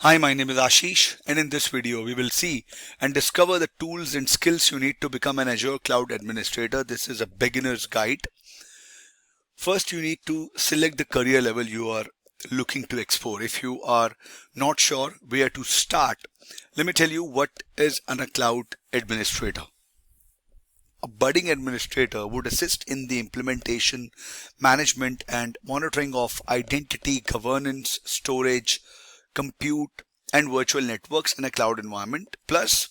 Hi, my name is Ashish, and in this video we will see and discover the tools and skills you need to become an Azure Cloud Administrator. This is a beginner's guide. First, you need to select the career level you are looking to explore. If you are not sure where to start, let me tell you what is a cloud administrator. A budding administrator would assist in the implementation, management, and monitoring of identity, governance, storage, compute, and virtual networks in a cloud environment. Plus,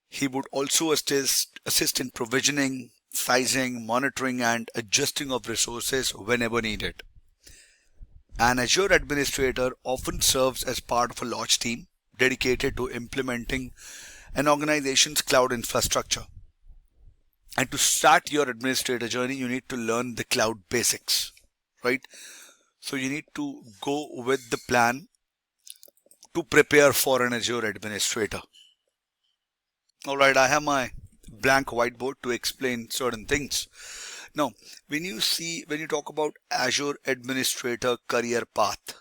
he would also assist in provisioning, sizing, monitoring, and adjusting of resources whenever needed. An Azure administrator often serves as part of a large team dedicated to implementing an organization's cloud infrastructure. And to start your administrator journey, you need to learn the cloud basics, right? So you need to go with the plan to prepare for an Azure administrator. All right, I have my blank whiteboard to explain certain things. Now, when you talk about Azure administrator career path,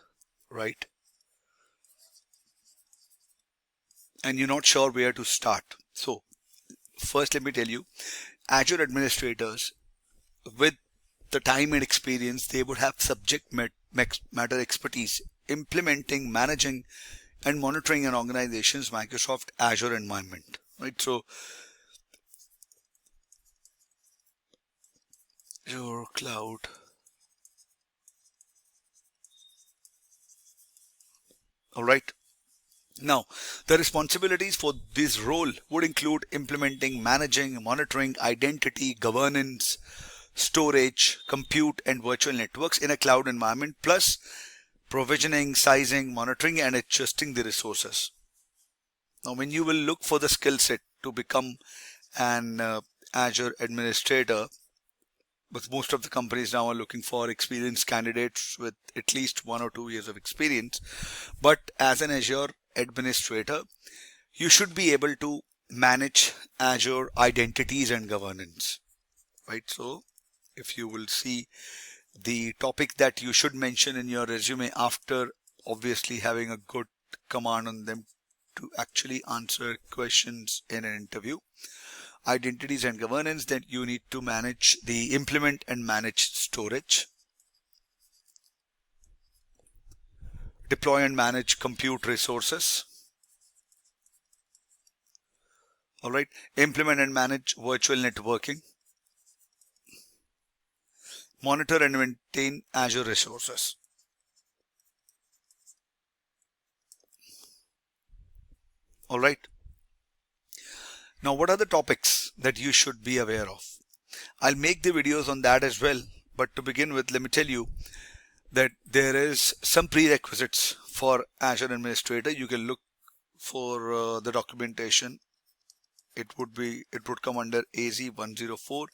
right? And you're not sure where to start. So first, let me tell you, Azure administrators with the time and experience, they would have subject matter expertise implementing, managing, and monitoring an organization's Microsoft Azure environment, right? So Azure Cloud. All right. Now, the responsibilities for this role would include implementing, managing, monitoring, identity, governance, storage, compute, and virtual networks in a cloud environment, plus provisioning, sizing, monitoring, and adjusting the resources. Now, when you will look for the skill set to become an Azure administrator, but most of the companies now are looking for experienced candidates with at least 1 or 2 years of experience. But as an Azure administrator, you should be able to manage Azure identities and governance, right? So if you will see the topic that you should mention in your resume after obviously having a good command on them to actually answer questions in an interview, identities and governance, then you need to implement and manage storage, deploy and manage compute resources, all right, implement and manage virtual networking, monitor and maintain Azure resources. All right. Now, what are the topics that you should be aware of? I'll make the videos on that as well. But to begin with, let me tell you that there is some prerequisites for Azure Administrator. You can look for the documentation. It would come under AZ104.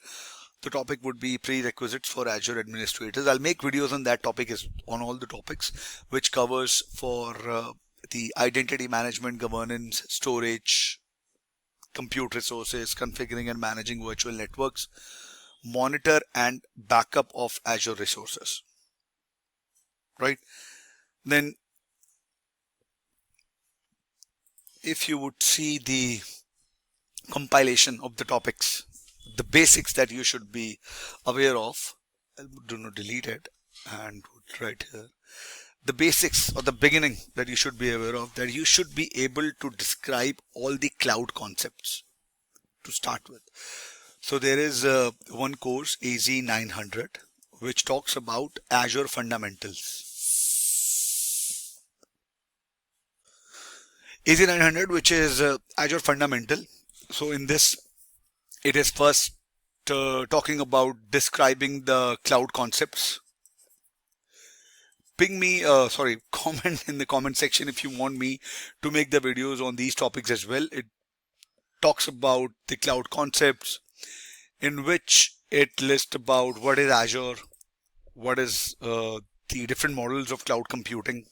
The topic would be prerequisites for Azure administrators. I'll make videos on that topic, on all the topics, which covers for the identity management, governance, storage, compute resources, configuring and managing virtual networks, monitor and backup of Azure resources, right? Then if you would see the compilation of the topics, the basics that you should be aware of, do not delete it and right here, the basics or the beginning that you should be aware of, that you should be able to describe all the cloud concepts to start with. So there is one course, AZ900, which talks about Azure fundamentals. AZ900, which is Azure fundamental. So in this, it is first talking about describing the cloud concepts. Comment in the comment section if you want me to make the videos on these topics as well. It talks about the cloud concepts, in which it lists about what is Azure, what is the different models of cloud computing,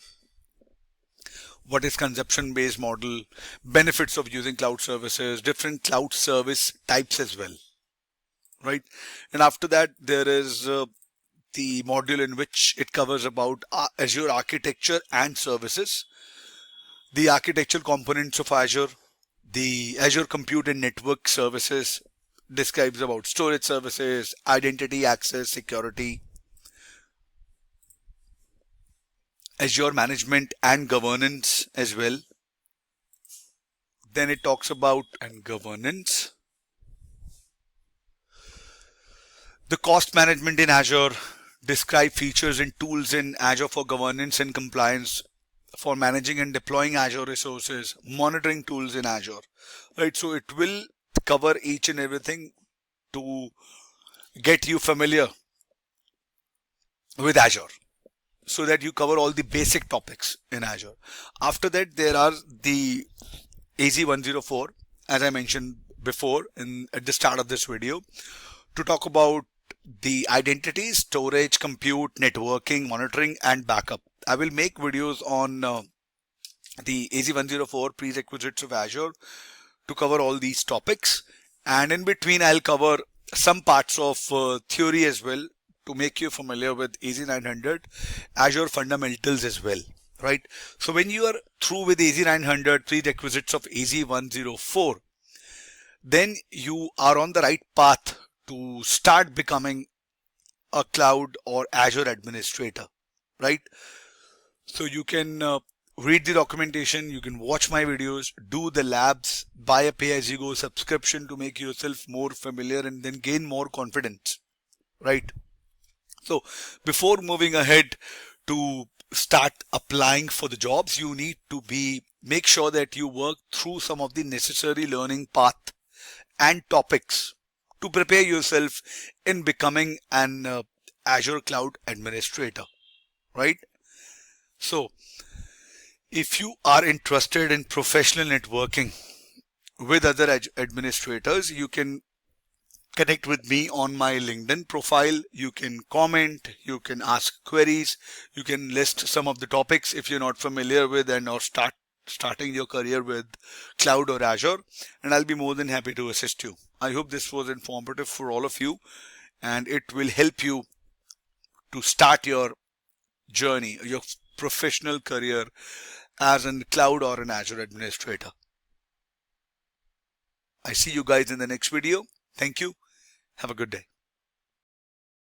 what is consumption-based model, benefits of using cloud services, different cloud service types as well, right? And after that, there is the module in which it covers about Azure architecture and services, the architectural components of Azure, the Azure Compute and Network Services, describes about storage services, identity access, security, Azure management and governance as well. Then it talks about and governance, the cost management in Azure, describe features and tools in Azure for governance and compliance, for managing and deploying Azure resources, monitoring tools in Azure, right? So it will cover each and everything to get you familiar with Azure, so that you cover all the basic topics in Azure. After that, there are the AZ104, as I mentioned before at the start of this video, to talk about the identity, storage, compute, networking, monitoring, and backup. I will make videos on the AZ104 prerequisites of Azure to cover all these topics, and in between I'll cover some parts of theory as well to make you familiar with AZ900 Azure fundamentals as well, right? So when you are through with AZ900 prerequisites of AZ104, then you are on the right path to start becoming a cloud or Azure administrator, right? So you can read the documentation, you can watch my videos, do the labs, buy a pay-as-you-go subscription to make yourself more familiar and then gain more confidence, right? So before moving ahead to start applying for the jobs, you need to make sure that you work through some of the necessary learning path and topics to prepare yourself in becoming an Azure Cloud Administrator, right? So if you are interested in professional networking with other administrators, you can connect with me on my LinkedIn profile. You can comment, you can ask queries, you can list some of the topics if you're not familiar with and or starting your career with cloud or Azure, and I'll be more than happy to assist you. I hope this was informative for all of you and it will help you to start your journey, your professional career as a cloud or an Azure administrator. I see you guys in the next video. Thank you. Have a good day.